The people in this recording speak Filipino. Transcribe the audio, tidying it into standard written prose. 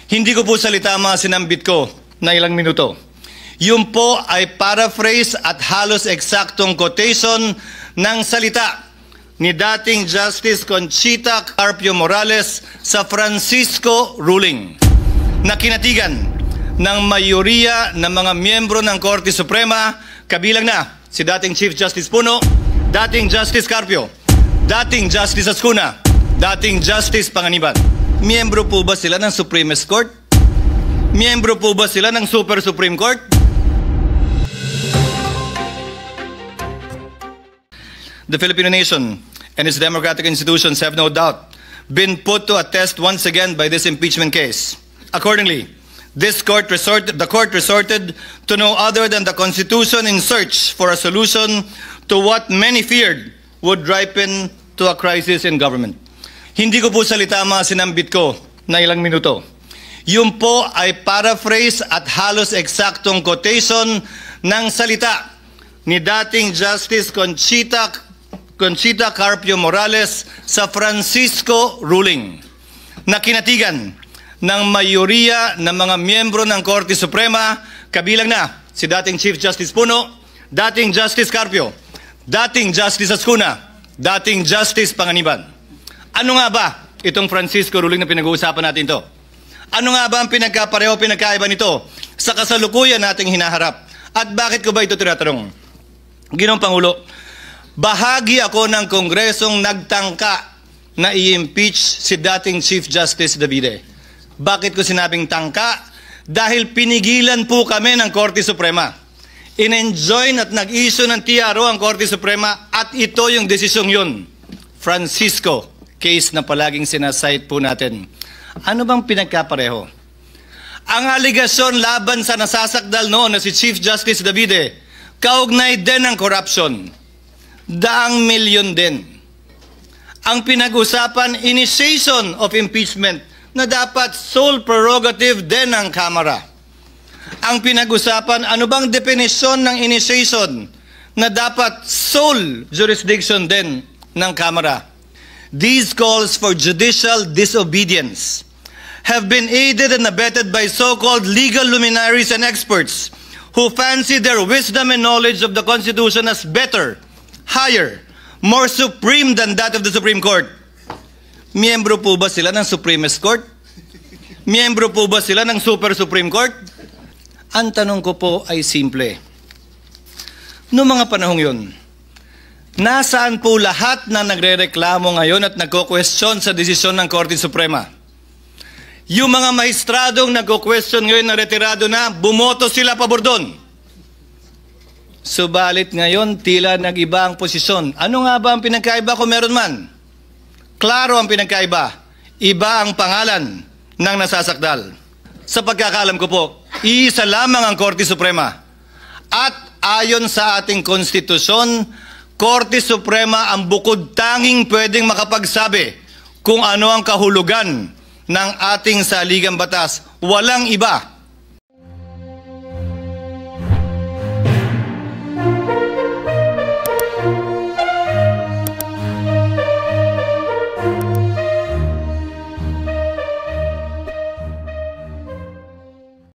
Hindi ko po salita mga sinambit ko na ilang minuto. Yun po ay paraphrase at halos eksaktong quotation ng salita ni dating Justice Conchita Carpio Morales sa Francisco ruling na kinatigan ng mayoriya ng mga miyembro ng Korte Suprema, kabilang na si dating Chief Justice Puno, dating Justice Carpio, dating Justice Ascuna, dating Justice Panganiban. Miyembro po ba sila ng Supreme Court? Miyembro po ba sila ng Super Supreme Court? The Filipino nation and its democratic institutions have no doubt been put to a test once again by this impeachment case. Accordingly, the court resorted to no other than the Constitution in search for a solution to what many feared would ripen to a crisis in government. Hindi ko po salita mga sinambit ko na ilang minuto. Yun po ay paraphrase at halos eksaktong quotation ng salita ni dating Justice Conchita Carpio Morales sa Francisco ruling na kinatigan ng mayoriya ng mga miyembro ng Korte Suprema, kabilang na si dating Chief Justice Puno, dating Justice Carpio, dating Justice Ascuna, dating Justice Panganiban. Ano nga ba itong Francisco ruling na pinag-uusapan natin to? Ano nga ba ang pinagkapareho, pinagkaiba nito sa kasalukuyan nating hinaharap? At bakit ko ba ito tinatanong? Ginoong Pangulo, bahagi ako ng Kongresong nagtangka na i-impeach si dating Chief Justice Davide. Bakit ko sinabing tangka? Dahil pinigilan po kami ng Korte Suprema. In-enjoin at nag-issue ng TRO ang Korte Suprema at ito yung desisyong yun. Francisco case na palaging sinasite po natin. Ano bang pinagkapareho? Ang aligasyon laban sa nasasakdal noon na si Chief Justice Davide, kaugnay din ng corruption. Daang milyon din. Ang pinag-usapan, initiation of impeachment na dapat sole prerogative din ng Kamara. Ang pinag-usapan, ano bang definisyon ng initiation na dapat sole jurisdiction din ng Kamara. These calls for judicial disobedience have been aided and abetted by so-called legal luminaries and experts who fancy their wisdom and knowledge of the Constitution as better, higher, more supreme than that of the Supreme Court. Miyembro po ba sila ng Supreme Court? Miyembro po ba sila ng Super Supreme Court? Ang tanong ko po ay simple. Noong mga panahong yun, nasaan po lahat na nagrereklamo ngayon at nagko-question sa desisyon ng Korte Suprema? Yung mga mahistradong nagko-question ngayon na retirado na, bumoto sila pabor doon. Subalit ngayon, tila nag-iba ang posisyon. Ano nga ba ang pinagkaiba kung meron man? Klaro ang pinagkaiba. Iba ang pangalan ng nasasakdal. Sa pagkakaalam ko po, iisa lamang ang Korte Suprema. At ayon sa ating konstitusyon, Korte Suprema ang bukod tanging pwedeng makapagsabi kung ano ang kahulugan ng ating saligang batas. Walang iba.